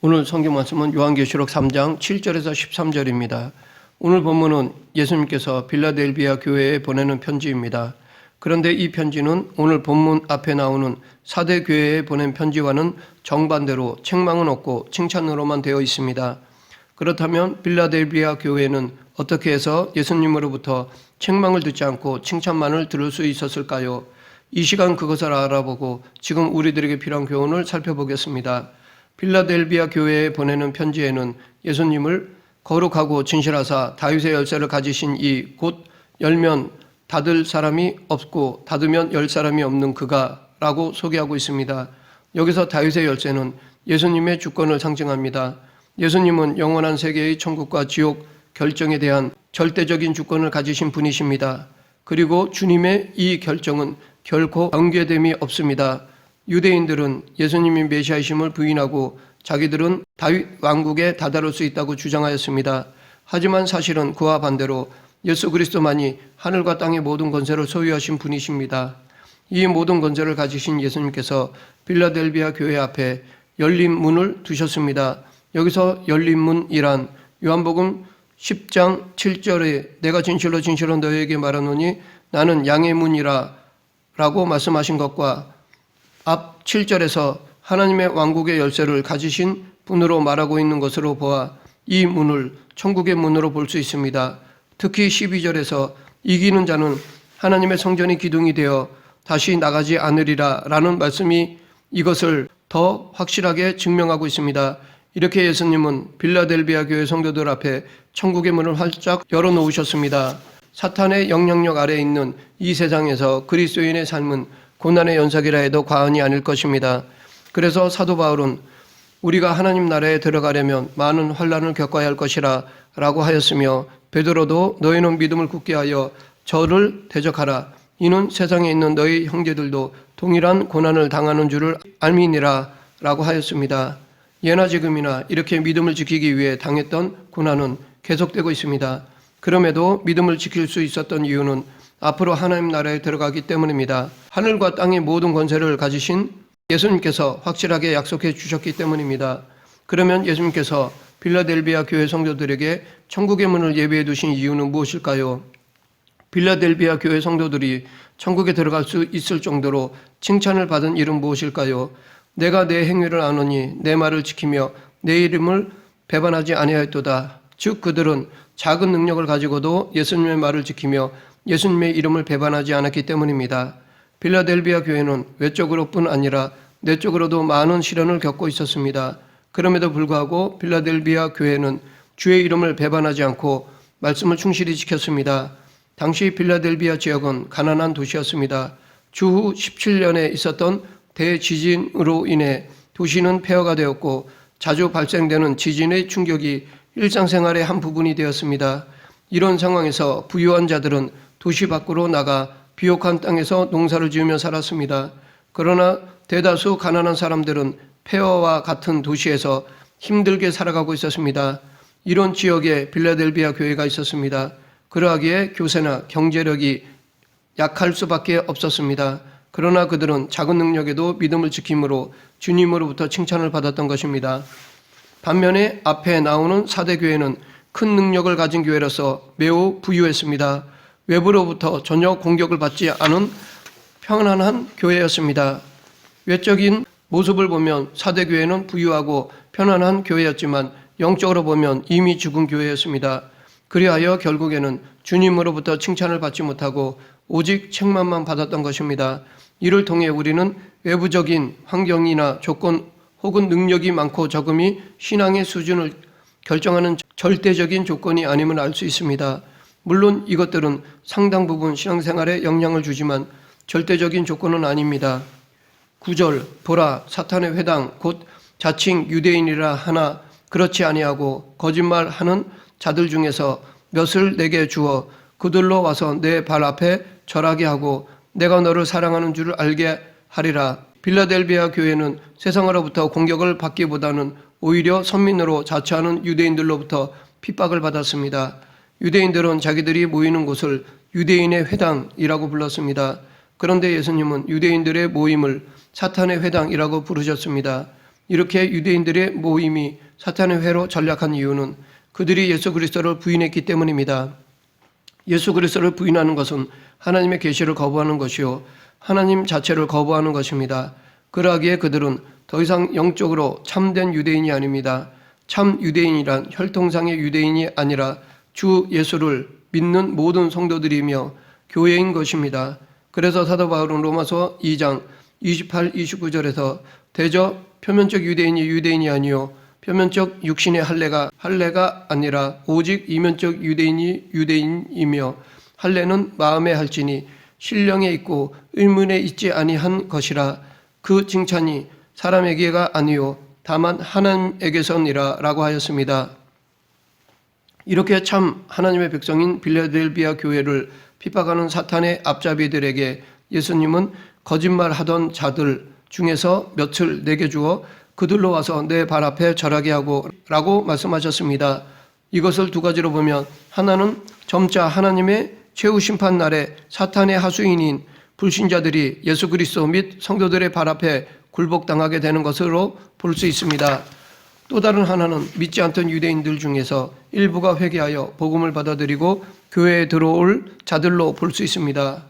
오늘 성경 말씀은 요한계시록 3장 7절에서 13절입니다. 오늘 본문은 예수님께서 빌라델비아 교회에 보내는 편지입니다. 그런데 이 편지는 오늘 본문 앞에 나오는 사대 교회에 보낸 편지와는 정반대로 책망은 없고 칭찬으로만 되어 있습니다. 그렇다면 빌라델비아 교회는 어떻게 해서 예수님으로부터 책망을 듣지 않고 칭찬만을 들을 수 있었을까요? 이 시간 그것을 알아보고 지금 우리들에게 필요한 교훈을 살펴보겠습니다. 빌라델비아 교회에 보내는 편지에는 예수님을 거룩하고 진실하사 다윗의 열쇠를 가지신 이 곧 열면 닫을 사람이 없고 닫으면 열 사람이 없는 그가 라고 소개하고 있습니다. 여기서 다윗의 열쇠는 예수님의 주권을 상징합니다. 예수님은 영원한 세계의 천국과 지옥 결정에 대한 절대적인 주권을 가지신 분이십니다. 그리고 주님의 이 결정은 결코 변개됨이 없습니다. 유대인들은 예수님이 메시아이심을 부인하고 자기들은 다윗 왕국에 다다를 수 있다고 주장하였습니다. 하지만 사실은 그와 반대로 예수 그리스도만이 하늘과 땅의 모든 권세를 소유하신 분이십니다. 이 모든 권세를 가지신 예수님께서 빌라델비아 교회 앞에 열린 문을 두셨습니다. 여기서 열린 문이란 요한복음 10장 7절에 내가 진실로 진실로 너희에게 말하노니 나는 양의 문이라 라고 말씀하신 것과 앞 7절에서 하나님의 왕국의 열쇠를 가지신 분으로 말하고 있는 것으로 보아 이 문을 천국의 문으로 볼 수 있습니다. 특히 12절에서 이기는 자는 하나님의 성전이 기둥이 되어 다시 나가지 않으리라 라는 말씀이 이것을 더 확실하게 증명하고 있습니다. 이렇게 예수님은 빌라델비아 교회 성도들 앞에 천국의 문을 활짝 열어놓으셨습니다. 사탄의 영향력 아래에 있는 이 세상에서 그리스도인의 삶은 고난의 연속이라 해도 과언이 아닐 것입니다. 그래서 사도 바울은 우리가 하나님 나라에 들어가려면 많은 환난을 겪어야 할 것이라 라고 하였으며 베드로도 너희는 믿음을 굳게 하여 저를 대적하라. 이는 세상에 있는 너희 형제들도 동일한 고난을 당하는 줄을 알미니라 라고 하였습니다. 예나 지금이나 이렇게 믿음을 지키기 위해 당했던 고난은 계속되고 있습니다. 그럼에도 믿음을 지킬 수 있었던 이유는 앞으로 하나님 나라에 들어가기 때문입니다. 하늘과 땅의 모든 권세를 가지신 예수님께서 확실하게 약속해 주셨기 때문입니다. 그러면 예수님께서 빌라델비아 교회 성도들에게 천국의 문을 예비해 두신 이유는 무엇일까요? 빌라델비아 교회 성도들이 천국에 들어갈 수 있을 정도로 칭찬을 받은 일은 무엇일까요? 내가 내 행위를 아노니 내 말을 지키며 내 이름을 배반하지 아니하였도다. 즉 그들은 작은 능력을 가지고도 예수님의 말을 지키며 예수님의 이름을 배반하지 않았기 때문입니다. 빌라델비아 교회는 외적으로뿐 아니라 내적으로도 많은 시련을 겪고 있었습니다. 그럼에도 불구하고 빌라델비아 교회는 주의 이름을 배반하지 않고 말씀을 충실히 지켰습니다. 당시 빌라델비아 지역은 가난한 도시였습니다. 주후 17년에 있었던 대지진으로 인해 도시는 폐허가 되었고 자주 발생되는 지진의 충격이 일상생활의 한 부분이 되었습니다. 이런 상황에서 부유한 자들은 도시 밖으로 나가 비옥한 땅에서 농사를 지으며 살았습니다. 그러나 대다수 가난한 사람들은 폐허와 같은 도시에서 힘들게 살아가고 있었습니다. 이런 지역에 빌라델비아 교회가 있었습니다. 그러하기에 교세나 경제력이 약할 수밖에 없었습니다. 그러나 그들은 작은 능력에도 믿음을 지킴으로 주님으로부터 칭찬을 받았던 것입니다. 반면에 앞에 나오는 사대교회는 큰 능력을 가진 교회로서 매우 부유했습니다. 외부로부터 전혀 공격을 받지 않은 평안한 교회였습니다. 외적인 모습을 보면 사대교회는 부유하고 편안한 교회였지만 영적으로 보면 이미 죽은 교회였습니다. 그리하여 결국에는 주님으로부터 칭찬을 받지 못하고 오직 책망만 받았던 것입니다. 이를 통해 우리는 외부적인 환경이나 조건 혹은 능력이 많고 적음이 신앙의 수준을 결정하는 절대적인 조건이 아님을 알 수 있습니다. 물론 이것들은 상당 부분 신앙생활에 영향을 주지만 절대적인 조건은 아닙니다. 9절 보라 사탄의 회당 곧 자칭 유대인이라 하나 그렇지 아니하고 거짓말하는 자들 중에서 몇을 내게 주어 그들로 와서 내 발 앞에 절하게 하고 내가 너를 사랑하는 줄을 알게 하리라. 빌라델비아 교회는 세상으로부터 공격을 받기보다는 오히려 선민으로 자처하는 유대인들로부터 핍박을 받았습니다. 유대인들은 자기들이 모이는 곳을 유대인의 회당이라고 불렀습니다. 그런데 예수님은 유대인들의 모임을 사탄의 회당이라고 부르셨습니다. 이렇게 유대인들의 모임이 사탄의 회로 전락한 이유는 그들이 예수 그리스도를 부인했기 때문입니다. 예수 그리스도를 부인하는 것은 하나님의 계시를 거부하는 것이요 하나님 자체를 거부하는 것입니다. 그러하기에 그들은 더 이상 영적으로 참된 유대인이 아닙니다. 참 유대인이란 혈통상의 유대인이 아니라 주 예수를 믿는 모든 성도들이며 교회인 것입니다. 그래서 사도 바울은 로마서 2장 28, 29절에서 대저 표면적 유대인이 유대인이 아니요 표면적 육신의 할례가 아니라 오직 이면적 유대인이 유대인이며 할례는 마음에 할지니 신령에 있고 의문에 있지 아니한 것이라 그 칭찬이 사람에게가 아니요 다만 하나님에게서니라 라고 하였습니다. 이렇게 참 하나님의 백성인 빌라델비아 교회를 핍박하는 사탄의 앞잡이들에게 예수님은 거짓말하던 자들 중에서 몇을 내게 주어 그들로 와서 내 발 앞에 절하게 하고 라고 말씀하셨습니다. 이것을 두 가지로 보면 하나는 점차 하나님의 최후 심판 날에 사탄의 하수인인 불신자들이 예수 그리스도 및 성도들의 발 앞에 굴복당하게 되는 것으로 볼 수 있습니다. 또 다른 하나는 믿지 않던 유대인들 중에서 일부가 회개하여 복음을 받아들이고 교회에 들어올 자들로 볼 수 있습니다.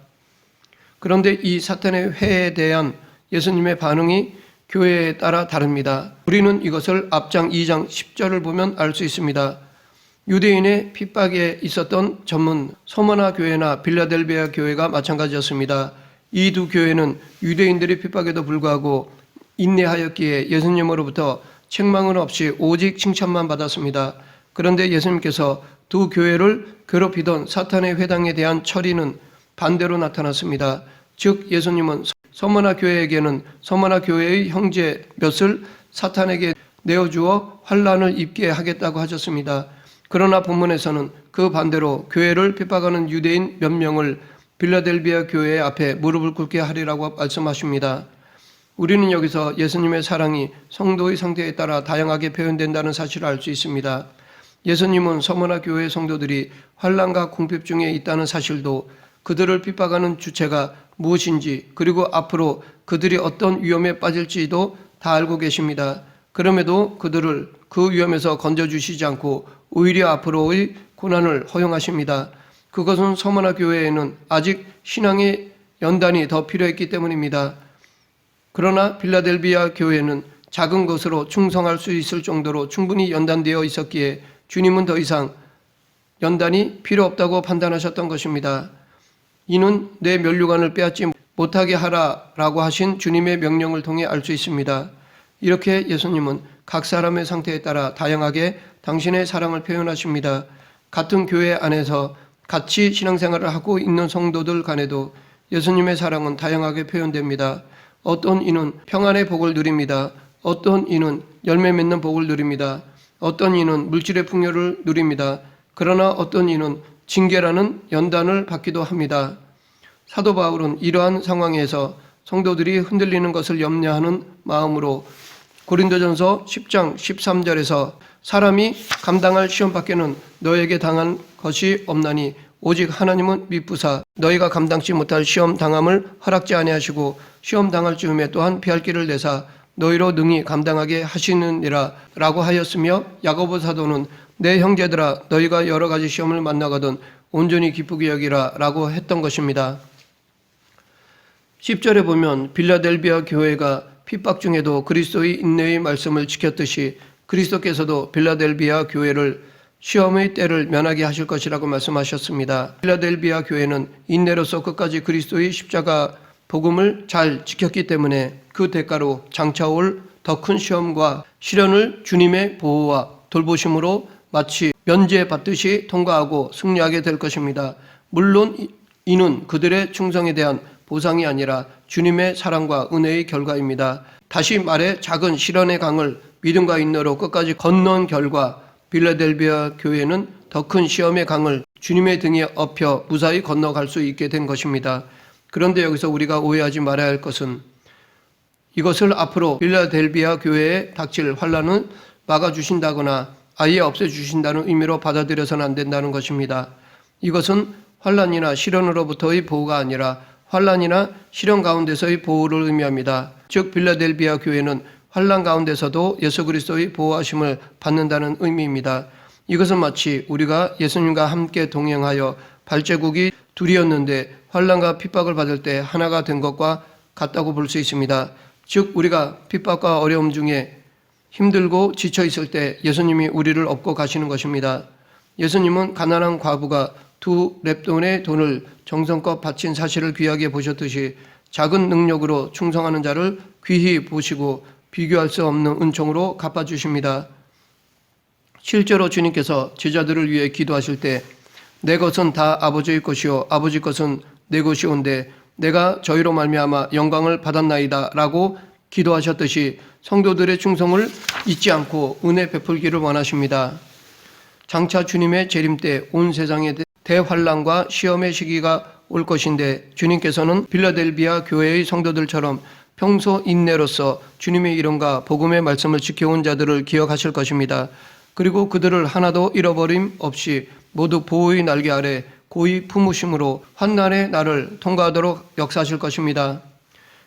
그런데 이 사탄의 회에 대한 예수님의 반응이 교회에 따라 다릅니다. 우리는 이것을 앞장 2장 10절을 보면 알 수 있습니다. 유대인의 핍박에 있었던 전문 서머나 교회나 빌라델비아 교회가 마찬가지였습니다. 이 두 교회는 유대인들의 핍박에도 불구하고 인내하였기에 예수님으로부터 책망은 없이 오직 칭찬만 받았습니다. 그런데 예수님께서 두 교회를 괴롭히던 사탄의 회당에 대한 처리는 반대로 나타났습니다. 즉 예수님은 서머나 교회에게는 서머나 교회의 형제 몇을 사탄에게 내어주어 환난을 입게 하겠다고 하셨습니다. 그러나 본문에서는 그 반대로 교회를 핍박하는 유대인 몇 명을 빌라델비아 교회 앞에 무릎을 꿇게 하리라고 말씀하십니다. 우리는 여기서 예수님의 사랑이 성도의 상태에 따라 다양하게 표현된다는 사실을 알 수 있습니다. 예수님은 서머나 교회 성도들이 환난과 궁핍 중에 있다는 사실도 그들을 핍박하는 주체가 무엇인지 그리고 앞으로 그들이 어떤 위험에 빠질지도 다 알고 계십니다. 그럼에도 그들을 그 위험에서 건져주시지 않고 오히려 앞으로의 고난을 허용하십니다. 그것은 서머나 교회에는 아직 신앙의 연단이 더 필요했기 때문입니다. 그러나 빌라델비아 교회는 작은 것으로 충성할 수 있을 정도로 충분히 연단되어 있었기에 주님은 더 이상 연단이 필요 없다고 판단하셨던 것입니다. 이는 내 면류관을 빼앗지 못하게 하라라고 하신 주님의 명령을 통해 알 수 있습니다. 이렇게 예수님은 각 사람의 상태에 따라 다양하게 당신의 사랑을 표현하십니다. 같은 교회 안에서 같이 신앙생활을 하고 있는 성도들 간에도 예수님의 사랑은 다양하게 표현됩니다. 어떤 이는 평안의 복을 누립니다. 어떤 이는 열매 맺는 복을 누립니다. 어떤 이는 물질의 풍요를 누립니다. 그러나 어떤 이는 징계라는 연단을 받기도 합니다. 사도 바울은 이러한 상황에서 성도들이 흔들리는 것을 염려하는 마음으로 고린도전서 10장 13절에서 사람이 감당할 시험 밖에는 너에게 당한 것이 없나니 오직 하나님은 미쁘사 너희가 감당치 못할 시험 당함을 허락지 아니하시고 시험 당할 즈음에 또한 피할 길을 내사 너희로 능히 감당하게 하시느니라 라고 하였으며 야고보 사도는 내 형제들아 너희가 여러 가지 시험을 만나거든 온전히 기쁘게 여기라 라고 했던 것입니다. 10절에 보면 빌라델비아 교회가 핍박 중에도 그리스도의 인내의 말씀을 지켰듯이 그리스도께서도 빌라델비아 교회를 시험의 때를 면하게 하실 것이라고 말씀하셨습니다. 빌라델비아 교회는 인내로서 끝까지 그리스도의 십자가 복음을 잘 지켰기 때문에 그 대가로 장차 올 더 큰 시험과 시련을 주님의 보호와 돌보심으로 마치 면제받듯이 통과하고 승리하게 될 것입니다. 물론 이는 그들의 충성에 대한 보상이 아니라 주님의 사랑과 은혜의 결과입니다. 다시 말해 작은 시련의 강을 믿음과 인내로 끝까지 건넌 결과 빌라델비아 교회는 더 큰 시험의 강을 주님의 등에 업혀 무사히 건너갈 수 있게 된 것입니다. 그런데 여기서 우리가 오해하지 말아야 할 것은 이것을 앞으로 빌라델비아 교회에 닥칠 환난을 막아주신다거나 아예 없애주신다는 의미로 받아들여서는 안 된다는 것입니다. 이것은 환난이나 시련으로부터의 보호가 아니라 환난이나 시련 가운데서의 보호를 의미합니다. 즉 빌라델비아 교회는 환난 가운데서도 예수 그리스도의 보호하심을 받는다는 의미입니다. 이것은 마치 우리가 예수님과 함께 동행하여 발제국이 둘이었는데 환난과 핍박을 받을 때 하나가 된 것과 같다고 볼 수 있습니다. 즉 우리가 핍박과 어려움 중에 힘들고 지쳐 있을 때 예수님이 우리를 업고 가시는 것입니다. 예수님은 가난한 과부가 2렙돈의 돈을 정성껏 바친 사실을 귀하게 보셨듯이 작은 능력으로 충성하는 자를 귀히 보시고 비교할 수 없는 은총으로 갚아주십니다. 실제로 주님께서 제자들을 위해 기도하실 때 내 것은 다 아버지의 것이요 아버지 것은 내 것이온데 내가 저희로 말미암아 영광을 받았나이다 라고 기도하셨듯이 성도들의 충성을 잊지 않고 은혜 베풀기를 원하십니다. 장차 주님의 재림 때 온 세상에 대환난과 시험의 시기가 올 것인데 주님께서는 빌라델비아 교회의 성도들처럼 평소 인내로서 주님의 이름과 복음의 말씀을 지켜온 자들을 기억하실 것입니다. 그리고 그들을 하나도 잃어버림 없이 모두 보호의 날개 아래 고이 품으심으로 환난의 날을 통과하도록 역사하실 것입니다.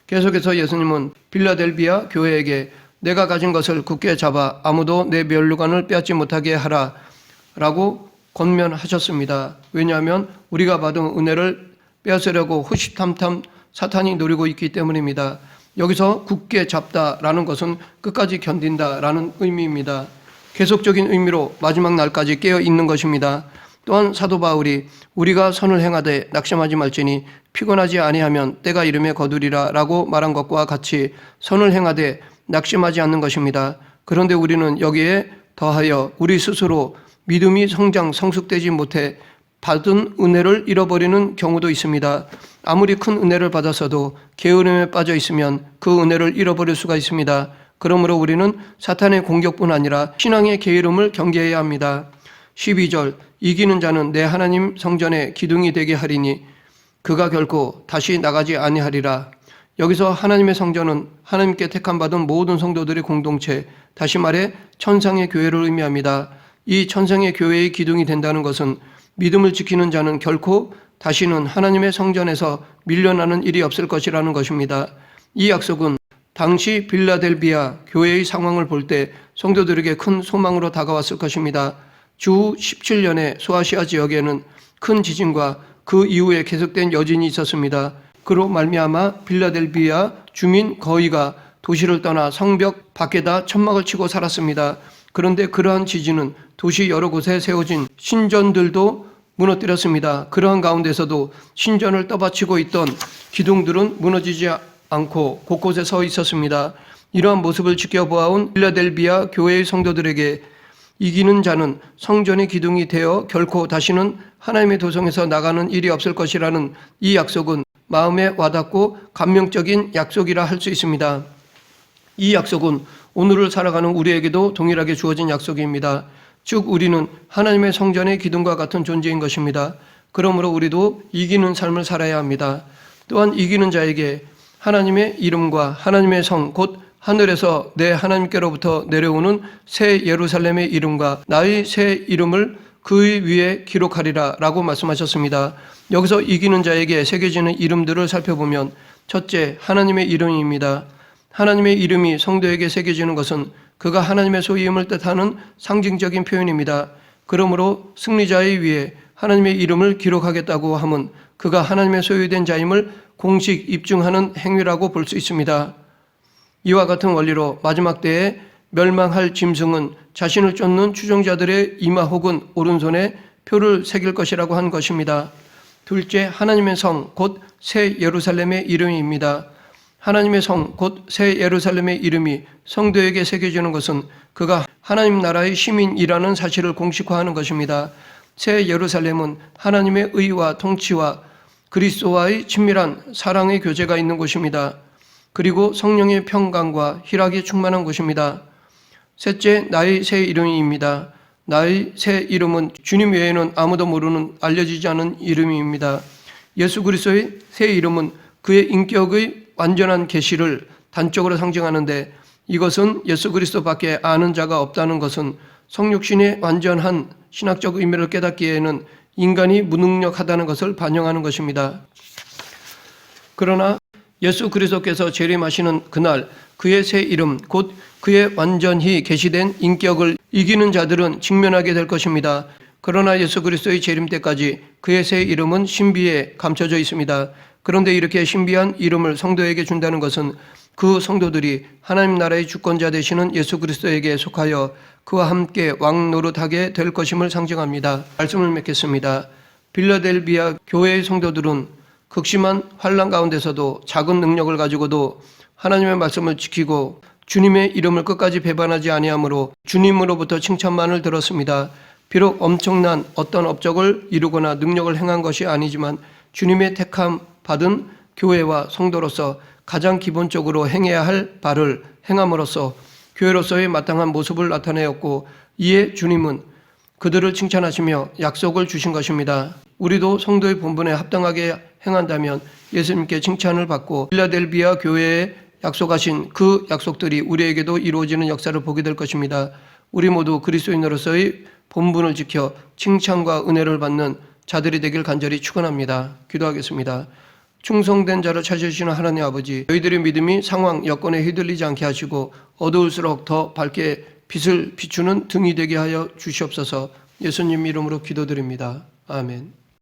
계속해서 예수님은 빌라델비아 교회에게 내가 가진 것을 굳게 잡아 아무도 내 면류관을 빼앗지 못하게 하라 라고 권면하셨습니다. 왜냐하면 우리가 받은 은혜를 빼앗으려고 호시탐탐 사탄이 노리고 있기 때문입니다. 여기서 굳게 잡다라는 것은 끝까지 견딘다라는 의미입니다. 계속적인 의미로 마지막 날까지 깨어 있는 것입니다. 또한 사도 바울이 우리가 선을 행하되 낙심하지 말지니 피곤하지 아니하면 때가 이르매 거두리라 라고 말한 것과 같이 선을 행하되 낙심하지 않는 것입니다. 그런데 우리는 여기에 더하여 우리 스스로 믿음이 성숙되지 못해 받은 은혜를 잃어버리는 경우도 있습니다. 아무리 큰 은혜를 받았어도 게으름에 빠져 있으면 그 은혜를 잃어버릴 수가 있습니다. 그러므로 우리는 사탄의 공격뿐 아니라 신앙의 게으름을 경계해야 합니다. 12절 이기는 자는 내 하나님 성전의 기둥이 되게 하리니 그가 결코 다시 나가지 아니하리라. 여기서 하나님의 성전은 하나님께 택함받은 모든 성도들의 공동체, 다시 말해 천상의 교회를 의미합니다. 이 천상의 교회의 기둥이 된다는 것은 믿음을 지키는 자는 결코 다시는 하나님의 성전에서 밀려나는 일이 없을 것이라는 것입니다. 이 약속은 당시 빌라델비아 교회의 상황을 볼 때 성도들에게 큰 소망으로 다가왔을 것입니다. 주 17년에 소아시아 지역에는 큰 지진과 그 이후에 계속된 여진이 있었습니다. 그로 말미암아 빌라델비아 주민 거의가 도시를 떠나 성벽 밖에다 천막을 치고 살았습니다. 그런데 그러한 지진은 도시 여러 곳에 세워진 신전들도 무너뜨렸습니다. 그러한 가운데서도 신전을 떠받치고 있던 기둥들은 무너지지 않고 곳곳에 서 있었습니다. 이러한 모습을 지켜보아온 빌라델비아 교회의 성도들에게 이기는 자는 성전의 기둥이 되어 결코 다시는 하나님의 도성에서 나가는 일이 없을 것이라는 이 약속은 마음에 와닿고 감명적인 약속이라 할 수 있습니다. 이 약속은 오늘을 살아가는 우리에게도 동일하게 주어진 약속입니다. 즉 우리는 하나님의 성전의 기둥과 같은 존재인 것입니다. 그러므로 우리도 이기는 삶을 살아야 합니다. 또한 이기는 자에게 하나님의 이름과 하나님의 성 곧 하늘에서 내 하나님께로부터 내려오는 새 예루살렘의 이름과 나의 새 이름을 그 위에 기록하리라 라고 말씀하셨습니다. 여기서 이기는 자에게 새겨지는 이름들을 살펴보면 첫째, 하나님의 이름입니다. 하나님의 이름이 성도에게 새겨지는 것은 그가 하나님의 소유임을 뜻하는 상징적인 표현입니다. 그러므로 승리자의 위에 하나님의 이름을 기록하겠다고 함은 그가 하나님의 소유된 자임을 공식 입증하는 행위라고 볼 수 있습니다. 이와 같은 원리로 마지막 때에 멸망할 짐승은 자신을 쫓는 추종자들의 이마 혹은 오른손에 표를 새길 것이라고 한 것입니다. 둘째, 하나님의 성 곧 새 예루살렘의 이름입니다. 하나님의 성 곧 새 예루살렘의 이름이 성도에게 새겨지는 것은 그가 하나님 나라의 시민이라는 사실을 공식화하는 것입니다. 새 예루살렘은 하나님의 의와 통치와 그리스도와의 친밀한 사랑의 교제가 있는 곳입니다. 그리고 성령의 평강과 희락이 충만한 곳입니다. 셋째, 나의 새 이름입니다. 나의 새 이름은 주님 외에는 아무도 모르는 알려지지 않은 이름입니다. 예수 그리스도의 새 이름은 그의 인격의 완전한 계시를 단적으로 상징하는데 이것은 예수 그리스도밖에 아는 자가 없다는 것은 성육신의 완전한 신학적 의미를 깨닫기에는 인간이 무능력하다는 것을 반영하는 것입니다. 그러나 예수 그리스도께서 재림하시는 그날 그의 새 이름 곧 그의 완전히 계시된 인격을 이기는 자들은 직면하게 될 것입니다. 그러나 예수 그리스도의 재림 때까지 그의 새 이름은 신비에 감춰져 있습니다. 그런데 이렇게 신비한 이름을 성도에게 준다는 것은 그 성도들이 하나님 나라의 주권자 되시는 예수 그리스도에게 속하여 그와 함께 왕 노릇하게 될 것임을 상징합니다. 말씀을 맺겠습니다. 빌라델비아 교회의 성도들은 극심한 환난 가운데서도 작은 능력을 가지고도 하나님의 말씀을 지키고 주님의 이름을 끝까지 배반하지 아니하므로 주님으로부터 칭찬만을 들었습니다. 비록 엄청난 어떤 업적을 이루거나 능력을 행한 것이 아니지만 주님의 택함 받은 교회와 성도로서 가장 기본적으로 행해야 할 바를 행함으로써 교회로서의 마땅한 모습을 나타내었고, 이에 주님은 그들을 칭찬하시며 약속을 주신 것입니다. 우리도 성도의 본분에 합당하게 행한다면 예수님께 칭찬을 받고 필라델비아 교회에 약속하신 그 약속들이 우리에게도 이루어지는 역사를 보게 될 것입니다. 우리 모두 그리스도인으로서의 본분을 지켜 칭찬과 은혜를 받는 자들이 되길 간절히 축원합니다. 기도하겠습니다. 충성된 자를 찾으시는 하나님 아버지, 저희들의 믿음이 상황, 여건에 휘둘리지 않게 하시고 어두울수록 더 밝게 빛을 비추는 등이 되게 하여 주시옵소서. 예수님 이름으로 기도드립니다. 아멘.